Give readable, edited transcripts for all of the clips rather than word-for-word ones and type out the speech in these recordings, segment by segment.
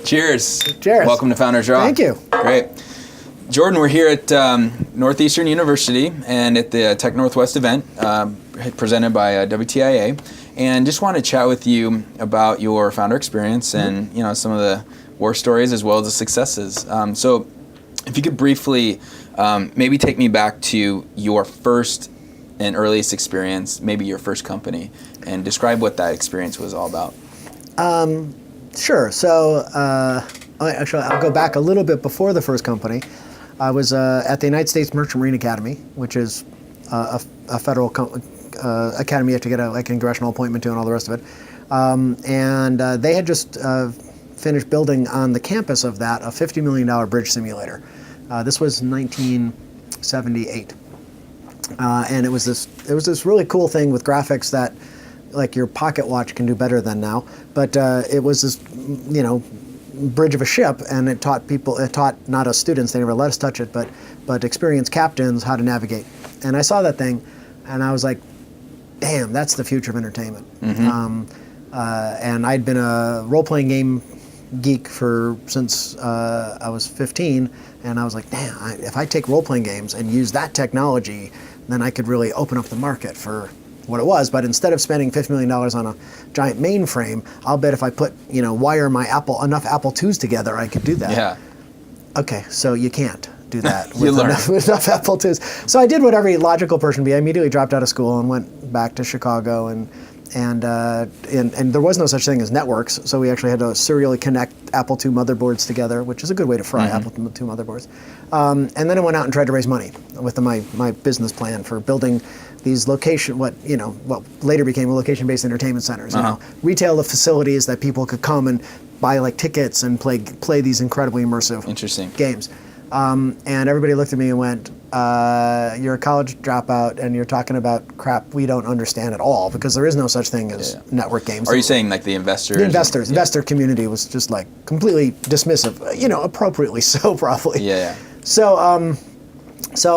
Cheers. Cheers. Welcome to Founders Rock. Thank you. Great. Jordan, we're here at Northeastern University and at the Tech Northwest event presented by WTIA, and just want to chat with you about your founder experience and some of the war stories as well as the successes. So if you could briefly maybe take me back to your first and earliest experience, maybe your first company, and describe what that experience was all about. Sure. So actually, I'll go back a little bit before the first company. I was at the United States Merchant Marine Academy, which is a federal academy you have to get a congressional appointment to and all the rest of it. And they had just finished building on the campus of that a $50 million bridge simulator. This was 1978. And it was this really cool thing with graphics that like your pocket watch can do better than now. But it was this, bridge of a ship, and it taught not us students, they never let us touch it, but experienced captains how to navigate. And I saw that thing, and I was like, damn, that's the future of entertainment. Mm-hmm. And I'd been a role-playing game geek since I was 15, and I was like, damn, if I take role-playing games and use that technology, then I could really open up the market for what it was. But instead of spending $50 million on a giant mainframe, I'll bet if I put, wire enough Apple IIs together, I could do that. Yeah. Okay, so you can't do that with enough Apple IIs. So I did what every logical person would be. I immediately dropped out of school and went back to Chicago, and there was no such thing as networks, so we actually had to serially connect Apple II motherboards together, which is a good way to fry Apple II motherboards. And then I went out and tried to raise money with my business plan for building these what later became location-based entertainment centers. Retail the facilities that people could come and buy like tickets and play these incredibly immersive games. And everybody looked at me and went, you're a college dropout and you're talking about crap we don't understand at all, because there is no such thing as network games. Are you saying like the investors? The investor community was just like completely dismissive, appropriately so probably. Yeah. So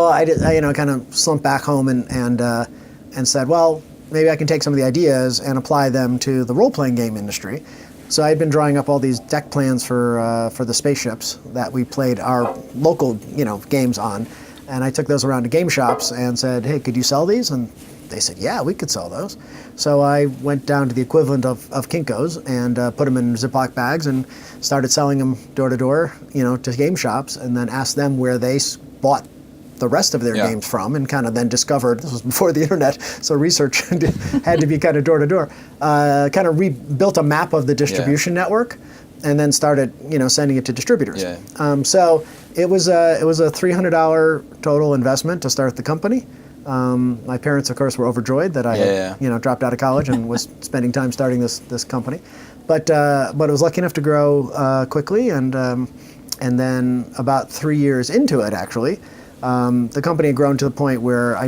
I kind of slumped back home and said, well, maybe I can take some of the ideas and apply them to the role-playing game industry. So I had been drawing up all these deck plans for the spaceships that we played our local, games on, and I took those around to game shops and said, hey, could you sell these? And they said, yeah, we could sell those. So I went down to the equivalent of Kinko's and put them in Ziploc bags and started selling them door to door, to game shops, and then asked them where they bought the rest of their games from, and kind of then discovered, this was before the internet, so research had to be kind of door to door, kind of rebuilt a map of the distribution network, and then started sending it to distributors. So it was a $300 total investment to start the company. My parents, of course, were overjoyed that I had dropped out of college and was spending time starting this company, but it was lucky enough to grow quickly, and then about 3 years into it, actually, the company had grown to the point where I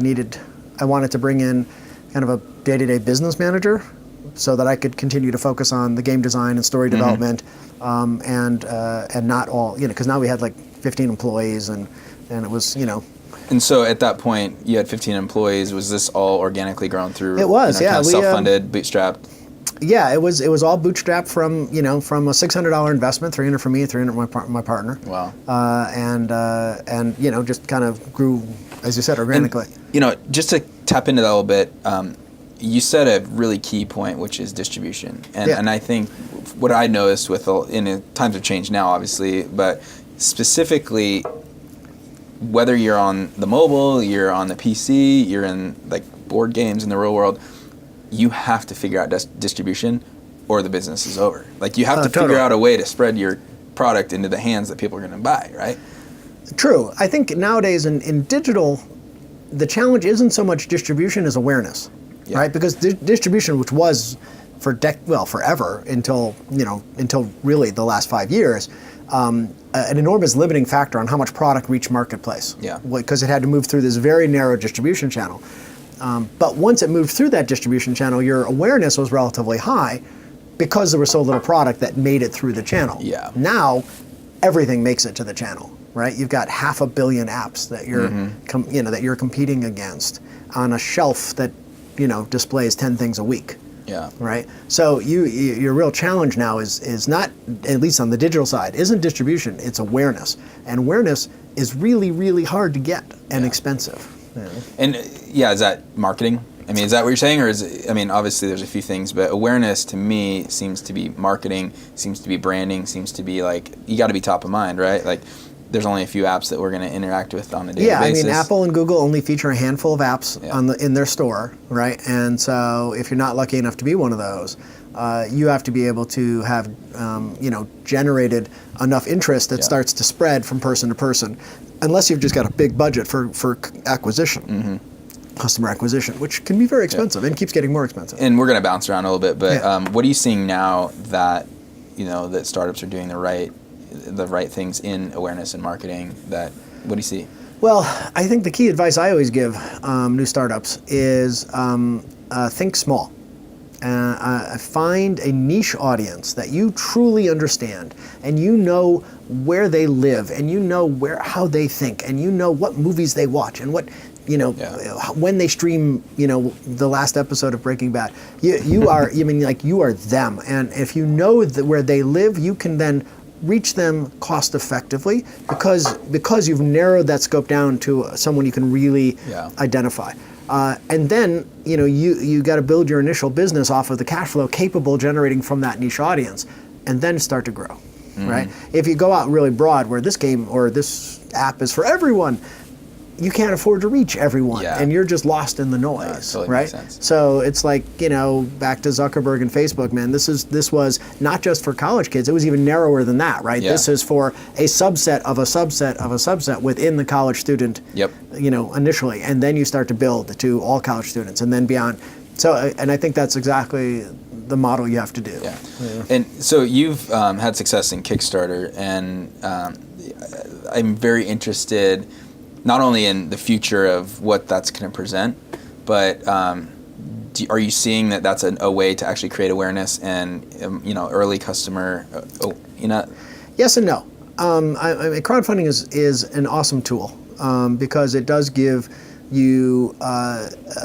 wanted to bring in kind of a day-to-day business manager so that I could continue to focus on the game design and story development, and not all, because now we had like 15 employees and it was, And so at that point, you had 15 employees. Was this all organically grown through? It was, kind of self-funded, bootstrapped? Yeah, it was all bootstrapped from from a $600 investment, $300 from me, $300 my partner. Wow. And just kind of grew, as you said, organically. And, just to tap into that a little bit, you said a really key point, which is distribution. And I think what I noticed times have changed now, obviously, but specifically, whether you're on the mobile, you're on the PC, you're in like board games in the real world, you have to figure out distribution or the business is over. Like you have to figure out a way to spread your product into the hands that people are going to buy, right? True. I think nowadays in digital, the challenge isn't so much distribution as awareness, right? Because distribution, which was forever until really the last 5 years, an enormous limiting factor on how much product reached marketplace. Yeah. Because it had to move through this very narrow distribution channel. But once it moved through that distribution channel, your awareness was relatively high because there was so little product that made it through the channel. Yeah. Now, everything makes it to the channel, right? You've got 500 million apps that you're, that you're competing against on a shelf that, displays 10 things a week. Yeah. Right. So your real challenge now is not, at least on the digital side, isn't distribution. It's awareness, and awareness is really, really hard to get and expensive. Yeah. And is that marketing? I mean, is that what you're saying, or is it, I mean, obviously there's a few things, but awareness to me seems to be marketing, seems to be branding, seems to be like you got to be top of mind, right? Like, there's only a few apps that we're going to interact with on a daily basis. I mean, Apple and Google only feature a handful of apps in their store, right? And so if you're not lucky enough to be one of those, you have to be able to have, generated enough interest that starts to spread from person to person, unless you've just got a big budget for acquisition. Customer acquisition, which can be very expensive and keeps getting more expensive. And we're going to bounce around a little bit, but what are you seeing now that, that startups are doing the right things in awareness and marketing? What do you see? Well, I think the key advice I always give new startups is think small. Find a niche audience that you truly understand, and you know where they live, and you know how they think, and you know what movies they watch, and what when they stream, the last episode of Breaking Bad. You are you are them, and if you know where they live, you can then reach them cost effectively because you've narrowed that scope down to someone you can really identify. And then you got to build your initial business off of the cash flow capable generating from that niche audience, and then start to grow. Right? If you go out really broad, where this game or this app is for everyone, you can't afford to reach everyone, and you're just lost in the noise, totally right? Makes sense. So it's like, back to Zuckerberg and Facebook, man. This was not just for college kids. It was even narrower than that, right? This is for a subset of a subset of a subset within the college student. Initially, and then you start to build to all college students, and then beyond. So, and I think that's exactly the model you have to do. And so you've had success in Kickstarter, and I'm very interested not only in the future of what that's going to present, but are you seeing that that's a way to actually create awareness and early customer? Yes and no. Crowdfunding is an awesome tool because it does give you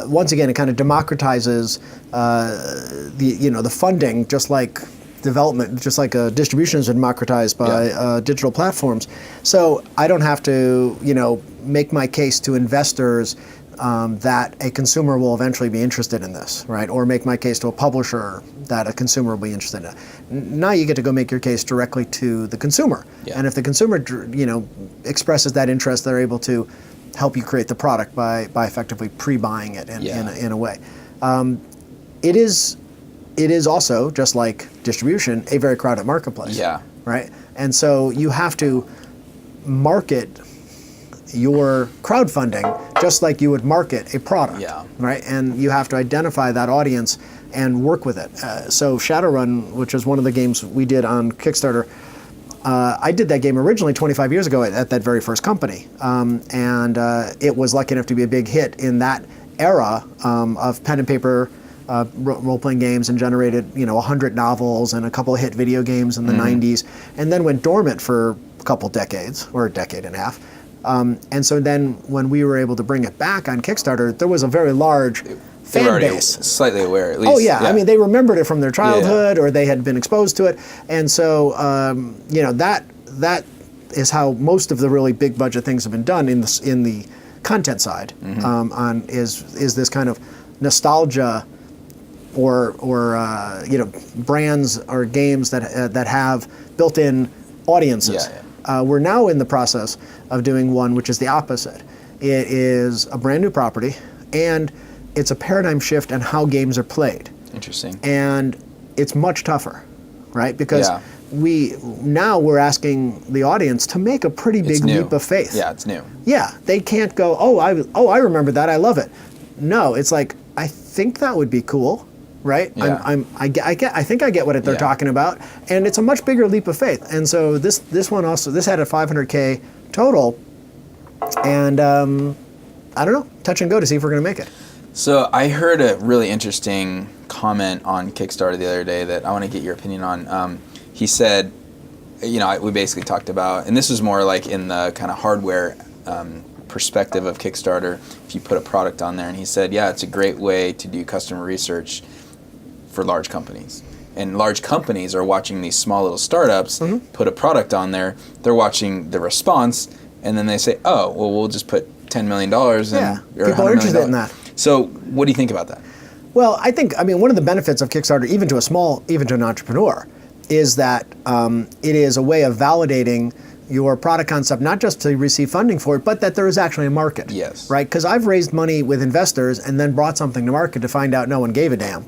once again, it kind of democratizes the funding, just like development, just like distribution is democratized by digital platforms. So I don't have to make my case to investors that a consumer will eventually be interested in this, right? Or make my case to a publisher that a consumer will be interested in it. Now you get to go make your case directly to the consumer. And if the consumer expresses that interest, they're able to help you create the product by effectively pre-buying it in a way. It is also, just like distribution, a very crowded marketplace. Right? And so you have to market your crowdfunding just like you would market a product. Right? And you have to identify that audience and work with it. So Shadowrun, which is one of the games we did on Kickstarter, I did that game originally 25 years ago at that very first company. And it was lucky enough to be a big hit in that era of pen and paper role-playing games, and generated 100 novels and a couple of hit video games in the 90s, and then went dormant for a couple decades, or a decade and a half. And so then when we were able to bring it back on Kickstarter, there was a very large fan base. Slightly aware, at least. Oh yeah, I mean, they remembered it from their childhood, or they had been exposed to it, and so that is how most of the really big budget things have been done in the content side. Is this kind of nostalgia, or brands or games that have built-in audiences. We're now in the process of doing one which is the opposite. It is a brand new property, and it's a paradigm shift in how games are played. Interesting. And it's much tougher, right? Because we're asking the audience to make a pretty big leap of faith. Yeah, it's new. Yeah, they can't go, I remember that, I love it. No, it's like, I think that would be cool, right? I think I get what they're talking about, and it's a much bigger leap of faith. And so this one also, this had a $500K total, and I don't know, touch and go to see if we're going to make it. So I heard a really interesting comment on Kickstarter the other day that I want to get your opinion on. He said, we basically talked about, and this was more like in the kind of hardware perspective of Kickstarter, if you put a product on there, and he said, it's a great way to do customer research for large companies. And large companies are watching these small little startups put a product on there. They're watching the response, and then they say, "Oh, well, we'll just put $10 million." People are interested in that. So, what do you think about that? Well, I mean, one of the benefits of Kickstarter, even to an entrepreneur, is that it is a way of validating your product concept, not just to receive funding for it, but that there is actually a market. Yes. Right? Because I've raised money with investors and then brought something to market to find out no one gave a damn.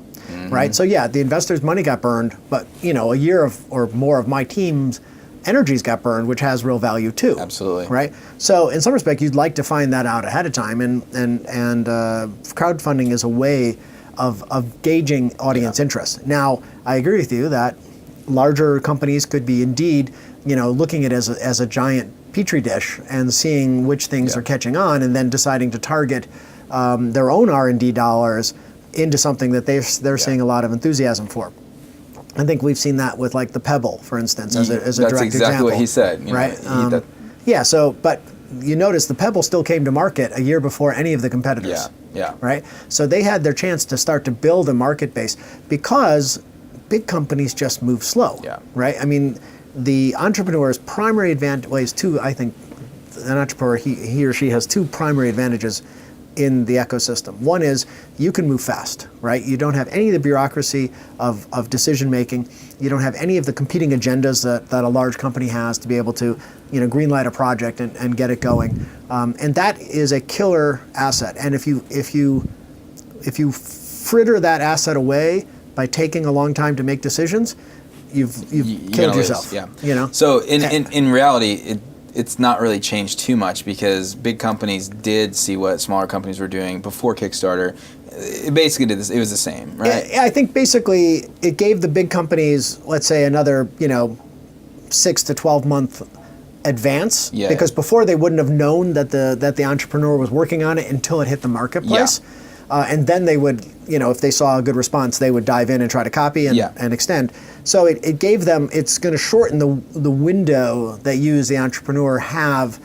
Right? So yeah, the investors' money got burned, but a year or more of my team's energies got burned, which has real value too. Absolutely. Right? So in some respect, you'd like to find that out ahead of time, and crowdfunding is a way of gauging audience interest. Now, I agree with you that larger companies could be indeed, looking at it as a giant petri dish and seeing which things are catching on, and then deciding to target their own R&D dollars into something that they're seeing a lot of enthusiasm for. I think we've seen that with like the Pebble, for instance, as a direct example. That's exactly what he said. Right? But you notice the Pebble still came to market a year before any of the competitors. Yeah. Right? So they had their chance to start to build a market base because big companies just move slow. Yeah. Right? I mean, the entrepreneur's primary advantage, I think an entrepreneur, he or she has two primary advantages in the ecosystem. One is you can move fast, right? You don't have any of the bureaucracy of decision making. You don't have any of the competing agendas that a large company has to be able to, greenlight a project and get it going. And that is a killer asset. And if you fritter that asset away by taking a long time to make decisions, you've killed yourself. Yeah. So in reality, it's not really changed too much because big companies did see what smaller companies were doing before Kickstarter. It basically did this. It was the same, right? I think basically it gave the big companies, let's say, another 6 to 12 month advance. Yeah. Because before they wouldn't have known that the entrepreneur was working on it until it hit the marketplace. Yeah. And then they would, if they saw a good response, they would dive in and try to copy and extend. So it gave them, it's going to shorten the window that you as the entrepreneur have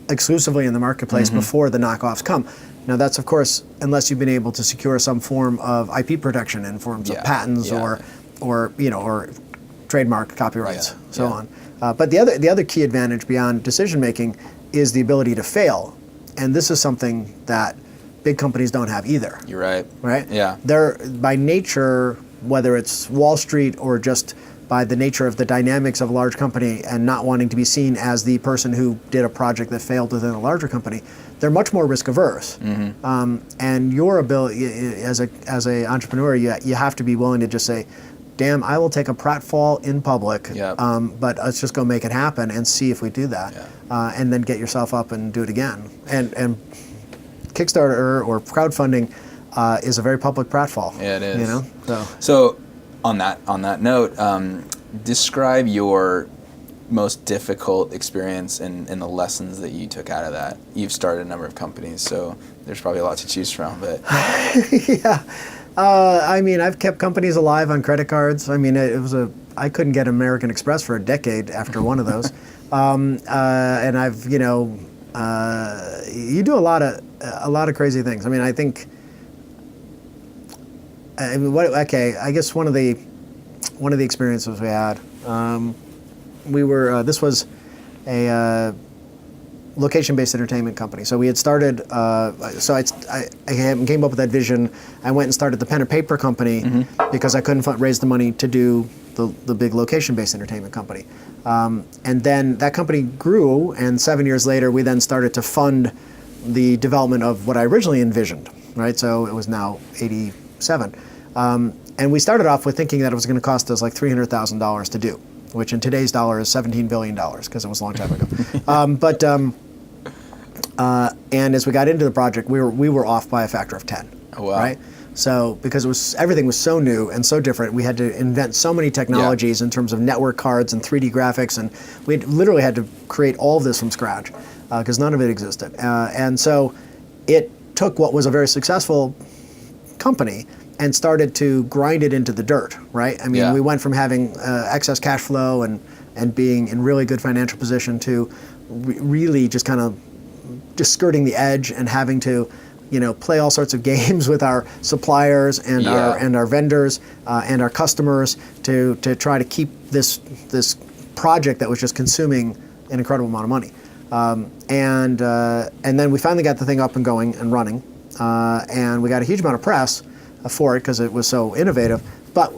exclusively in the marketplace before the knockoffs come. Now that's, of course, unless you've been able to secure some form of IP protection in forms of patents or trademark copyrights, on. But the other key advantage beyond decision making is the ability to fail. And this is something that big companies don't have either. You're right. Right? Yeah. They're, by nature, whether it's Wall Street or just by the nature of the dynamics of a large company and not wanting to be seen as the person who did a project that failed within a larger company, they're much more risk averse. And your ability as a entrepreneur, you have to be willing to just say, damn, I will take a pratfall in public, but let's just go make it happen and see if we do that. And then get yourself up and do it again. And Kickstarter or crowdfunding is a very public pratfall. Yeah, it is. So on that note, describe your most difficult experience and the lessons that you took out of that. You've started a number of companies, so there's probably a lot to choose from. But I mean, I've kept companies alive on credit cards. I mean, I couldn't get American Express for a decade after one of those. And I've you do a lot of crazy things. I mean, I guess one of the experiences we had, this was a location-based entertainment company. So we had started. I came up with that vision. I went and started the pen and paper company because I couldn't raise the money to do the big location-based entertainment company. And then that company grew, and 7 years later, we then started to fund the development of what I originally envisioned, right? So it was now 87. And we started off with thinking that it was going to cost us like $300,000 to do, which in today's dollar is $17 billion, because it was a long time ago. And as we got into the project, we were off by a factor of 10, right? So because everything was so new and so different, we had to invent so many technologies in terms of network cards and 3D graphics, and we literally had to create all of this from scratch because none of it existed. And so it took what was a very successful company and started to grind it into the dirt, right? I mean, we went from having excess cash flow and being in really good financial position to really just kind of just skirting the edge and having to play all sorts of games with our suppliers and our vendors and our customers to try to keep this project that was just consuming an incredible amount of money. And then we finally got the thing up and going and running, and we got a huge amount of press for it because it was so innovative, but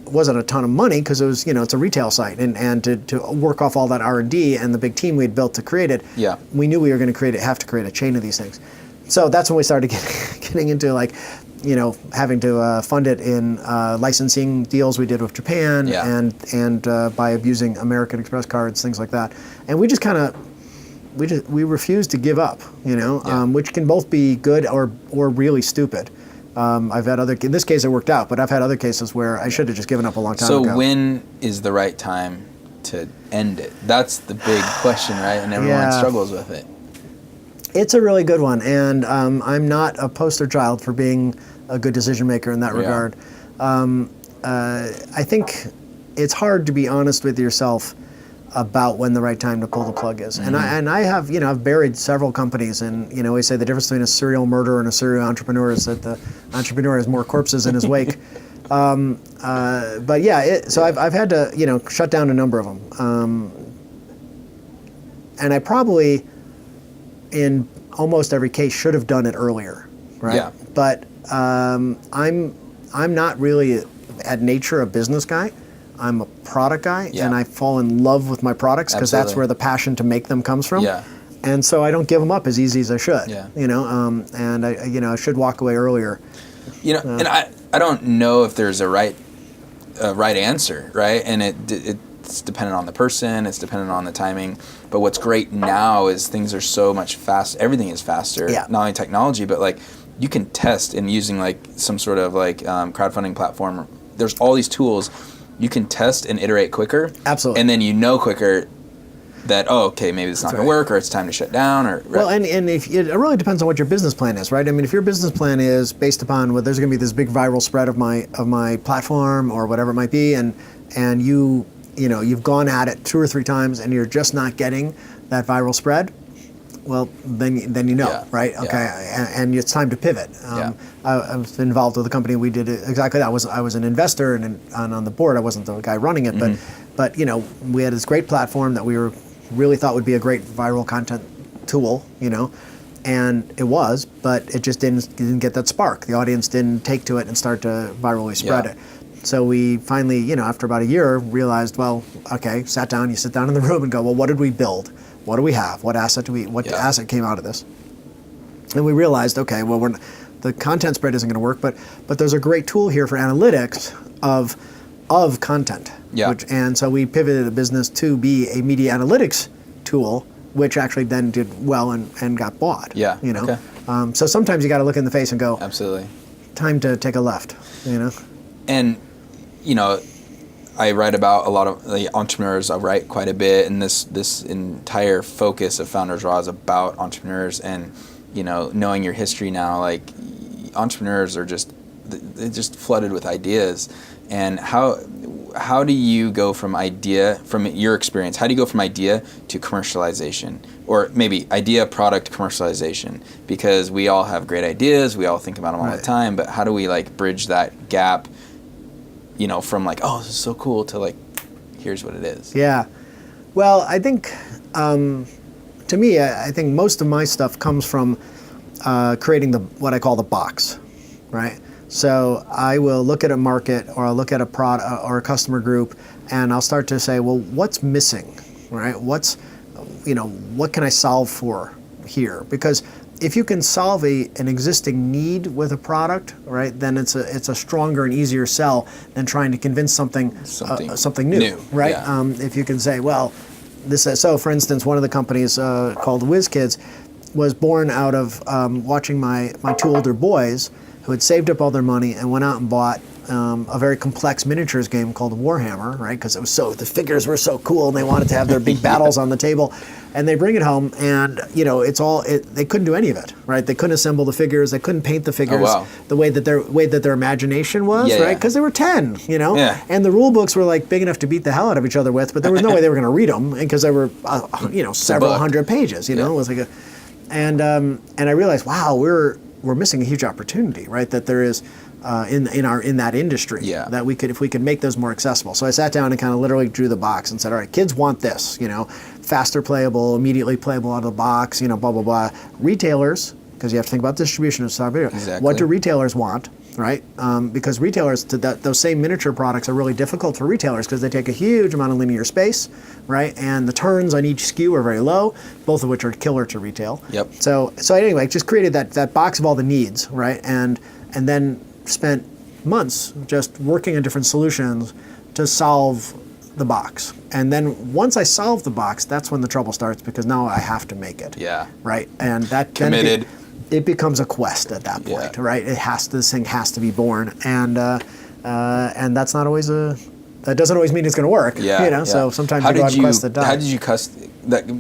it wasn't a ton of money because it was, it's a retail site, and to work off all that R&D and the big team we had built to create it, we knew we were going to have to create a chain of these things. So that's when we started getting into having to fund it in licensing deals we did with Japan and by abusing American Express cards, things like that. And we just we refused to give up, which can both be good or really stupid. I've had in this case it worked out, but I've had other cases where I should have just given up a long time ago. So when is the right time to end it? That's the big question, right? And everyone struggles with it. It's a really good one, and I'm not a poster child for being a good decision maker in that regard. I think it's hard to be honest with yourself about when the right time to pull the plug is. And I have, I've buried several companies, and we say the difference between a serial murderer and a serial entrepreneur is that the entrepreneur has more corpses in his wake. But yeah, so I've had to, shut down a number of them. And I probably, in almost every case, should have done it earlier, right? Yeah. But I'm not really at nature a business guy. I'm a product guy, and I fall in love with my products because that's where the passion to make them comes from. Yeah. And so I don't give them up as easy as I should. Yeah. And I should walk away earlier. And I don't know if there's a right answer, right? And it's dependent on the person. It's dependent on the timing. But what's great now is things are so much faster. Everything is faster. Yeah. Not only technology, but you can test in using some sort of crowdfunding platform. There's all these tools. You can test and iterate quicker. Absolutely. And then quicker that, maybe it's not going to work, or it's time to shut down, or... Right. Well, and if it really depends on what your business plan is, right? I mean, if your business plan is based upon, there's going to be this big viral spread of my platform or whatever it might be, and you've gone at it 2 or 3 times and you're just not getting that viral spread, well, then right? Okay, and it's time to pivot. I was involved with a company. We did exactly that. I was an investor and on the board. I wasn't the guy running it, but we had this great platform that we really thought would be a great viral content tool, and it was, but it just didn't get that spark. The audience didn't take to it and start to virally spread it. So we finally, after about a year, realized, you sit down in the room and go, well, what did we build? What do we have? What asset asset came out of this? And we realized, the content spread isn't going to work, but there's a great tool here for analytics of content. Yeah. And so we pivoted the business to be a media analytics tool, which actually then did well and got bought. Yeah. Okay. So sometimes you got to look in the face and go, absolutely, time to take a left. And I write about a lot of the entrepreneurs. I write quite a bit, and this entire focus of Founders Raw is about entrepreneurs. And knowing your history now, entrepreneurs are they're just flooded with ideas. And how do you go from your experience? How do you go from idea to commercialization, or maybe idea, product, commercialization? Because we all have great ideas, we all think about them all the time, but how do we bridge that gap? From this is so cool to here's what it is. Yeah. Well, I think, to me, I think most of my stuff comes from creating what I call the box, right? So I will look at a market, or I'll look at a product or a customer group, and I'll start to say, well, what's missing, right? What can I solve for here? Because if you can solve an existing need with a product, right, then it's a stronger and easier sell than trying to convince something new, right? Yeah. If you can say, well, so for instance, one of the companies called WizKids was born out of watching my 2 older boys who had saved up all their money and went out and bought a very complex miniatures game called Warhammer, right? Because the figures were so cool, and they wanted to have their big battles on the table. And they bring it home, and they couldn't do any of it, right? They couldn't assemble the figures, they couldn't paint the figures the way that their imagination was, right? Because they were 10, Yeah. And the rule books were big enough to beat the hell out of each other with, but there was no way they were going to read them, because they were several hundred pages. It was and I realized, wow, we're missing a huge opportunity, right? That there is in that industry, Yeah. that if we could make those more accessible. So I sat down and kind of literally drew the box and said, all right, kids want this, faster playable, immediately playable out of the box, blah blah blah. Retailers, because you have to think about distribution of stuff. Exactly. What do retailers want? Right, because retailers, those same miniature products are really difficult for retailers because they take a huge amount of linear space, right? And the turns on each SKU are very low, both of which are killer to retail. Yep. So anyway, just created that box of all the needs, right? And then spent months just working on different solutions to solve the box. And then once I solve the box, that's when the trouble starts, because now I have to make it. Yeah. Right, and that Committed. It becomes a quest at that point, Yeah. right? This thing has to be born, and that's not always that doesn't always mean it's going to work. Yeah, yeah. So sometimes you go out and quest that die. How did you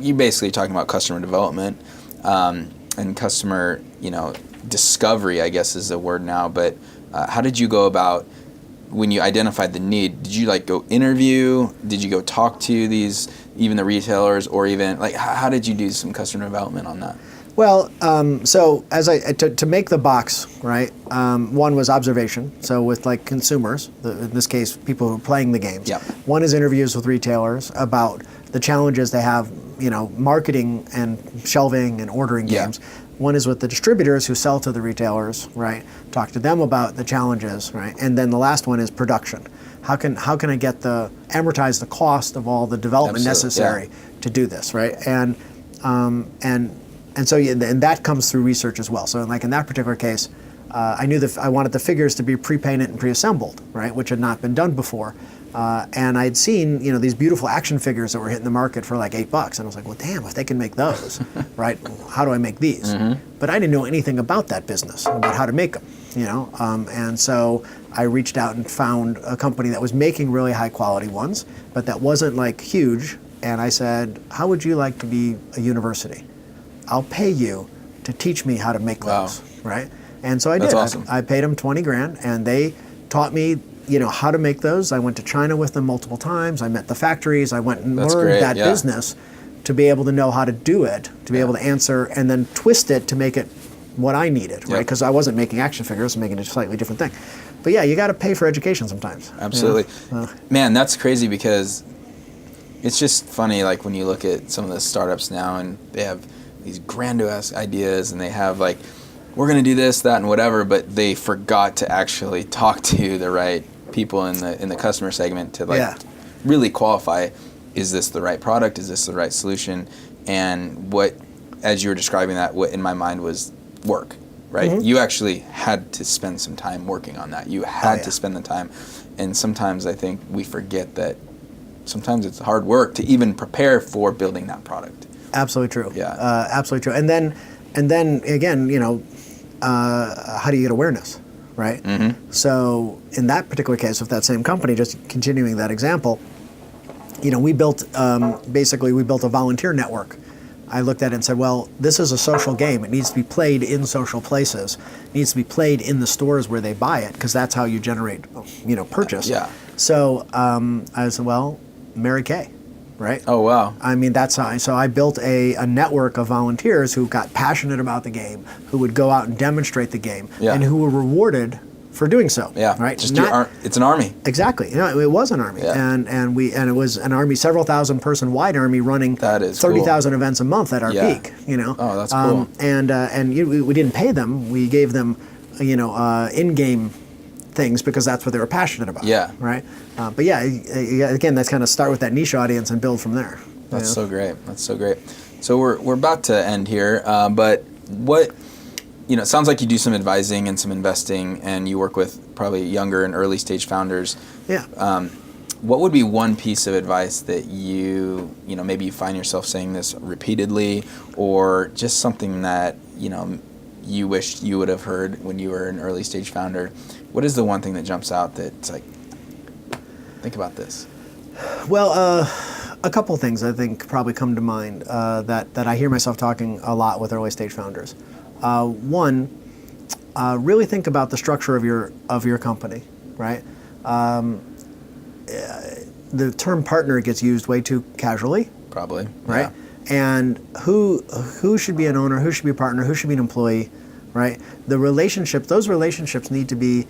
you basically talking about customer development and customer, discovery, I guess is the word now. But how did you go about when you identified the need? Did you go interview? Did you go talk to even the retailers, or even how did you do some customer development on that? Well, so to make the box, right? One was observation. So with consumers, in this case, people who are playing the games. Yep. One is interviews with retailers about the challenges they have, marketing and shelving and ordering Yeah. games. One is with the distributors who sell to the retailers, right? Talk to them about the challenges, right? And then the last one is production. How can I amortize the cost of all the development Absolutely, necessary to do this, right? And so that comes through research as well. So in that particular case, I knew that I wanted the figures to be pre-painted and pre-assembled, right, which had not been done before. And I'd seen these beautiful action figures that were hitting the market for $8, and I was like, well, damn, if they can make those, right? How do I make these? Mm-hmm. But I didn't know anything about that business, about how to make them, and so I reached out and found a company that was making really high quality ones, but that wasn't huge. And I said, how would you like to be a university? I'll pay you to teach me how to make those, right? And so I That's did. awesome. I paid them $20,000, and they taught me, how to make those. I went to China with them multiple times. I met the factories. I went and That's learned great, that yeah. business to be able to know how to do it, to be able to answer, and then twist it to make it what I needed, right? Yep. Because I wasn't making action figures, I was making a slightly different thing. But yeah, you got to pay for education sometimes. Absolutely. Man, that's crazy, because it's just funny, when you look at some of the startups now, and they have these grandiose ideas, and they have we're going to do this, that, and whatever, but they forgot to actually talk to the right people in the customer segment to really qualify, is this the right product, is this the right solution? And what, as you were describing that, what in my mind was work, right? Mm-hmm. You actually had to spend some time working on that. You had to spend the time. And sometimes I think we forget that sometimes it's hard work to even prepare for building that product. Absolutely true. Yeah. Absolutely true. And then again, how do you get awareness, right? Mm-hmm. So in that particular case, with that same company, just continuing that example, we built a volunteer network. I looked at it and said, well, this is a social game. It needs to be played in social places. It needs to be played in the stores where they buy it, because that's how you generate, purchase. Yeah. So I said, well, Mary Kay. Right? Oh, wow. I mean, that's how. So I built a network of volunteers who got passionate about the game, who would go out and demonstrate the game, and who were rewarded for doing so. Yeah. Right. Just it's an army. Exactly. It was an army, Yeah. and it was an army, several thousand person wide army running That is 30,000 events a month at our Yeah. peak. Oh, that's cool. We didn't pay them. We gave them, in-game things, because that's what they were passionate about. Yeah. Right. But yeah, again, that's kind of start with that niche audience and build from there. That's so great. That's so great. So we're about to end here, but what, it sounds like you do some advising and some investing, and you work with probably younger and early stage founders. Yeah. What would be one piece of advice that maybe you find yourself saying this repeatedly, or just something that, you wished you would have heard when you were an early stage founder? What is the one thing that jumps out that's think about this? Well, a couple of things I think probably come to mind that I hear myself talking a lot with early stage founders. One, really think about the structure of your company, right? The term partner gets used way too casually. Probably. Right? Yeah. And who should be an owner, who should be a partner, who should be an employee, right? Those relationships need to be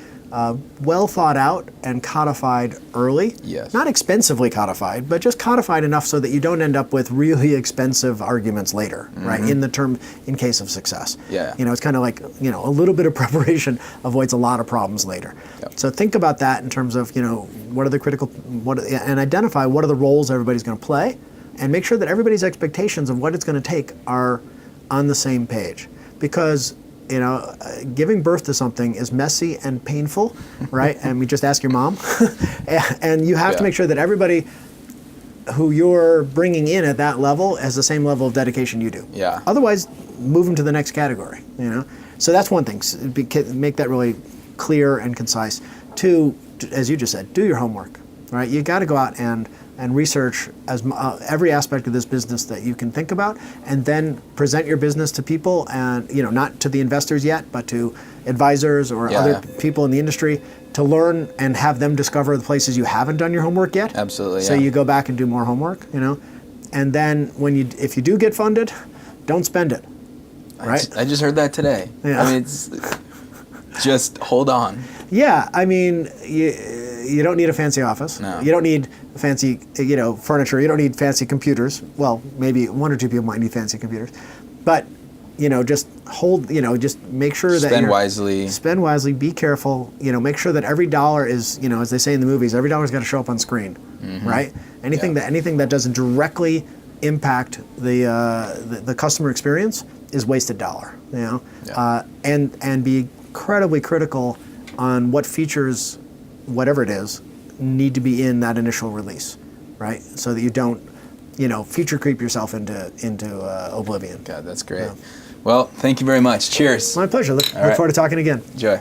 well thought out and codified early. Yes. Not expensively codified, but just codified enough so that you don't end up with really expensive arguments later, right? In case of success. Yeah. It's kind of like, a little bit of preparation avoids a lot of problems later. Yep. So think about that in terms of, what are the critical, and identify what are the roles everybody's going to play, and make sure that everybody's expectations of what it's going to take are on the same page. Because giving birth to something is messy and painful, right? And we just ask your mom. And you have to make sure that everybody who you're bringing in at that level has the same level of dedication you do. Yeah. Otherwise, move them to the next category, So that's one thing. Make that really clear and concise. Two, as you just said, do your homework, right? You got to go out and research every aspect of this business that you can think about, and then present your business to people, and not to the investors yet, but to advisors or other people in the industry, to learn and have them discover the places you haven't done your homework yet. Absolutely. So you go back and do more homework, and then if you do get funded, don't spend it. Right? I just heard that today. Yeah. I mean, it's just hold on. Yeah, I mean, you don't need a fancy office. No. You don't need fancy, furniture. You don't need fancy computers. Well, maybe one or two people might need fancy computers, but just just make sure that Spend wisely. Spend wisely. Be careful. Make sure that every dollar is, as they say in the movies, every dollar's got to show up on screen, right? Anything that doesn't directly impact the customer experience is wasted dollar. And be incredibly critical on what features, whatever it is, need to be in that initial release, right? So that you don't, feature creep yourself into oblivion. God, that's great. Well, thank you very much. Cheers. My pleasure. Look right. forward to talking again. Enjoy.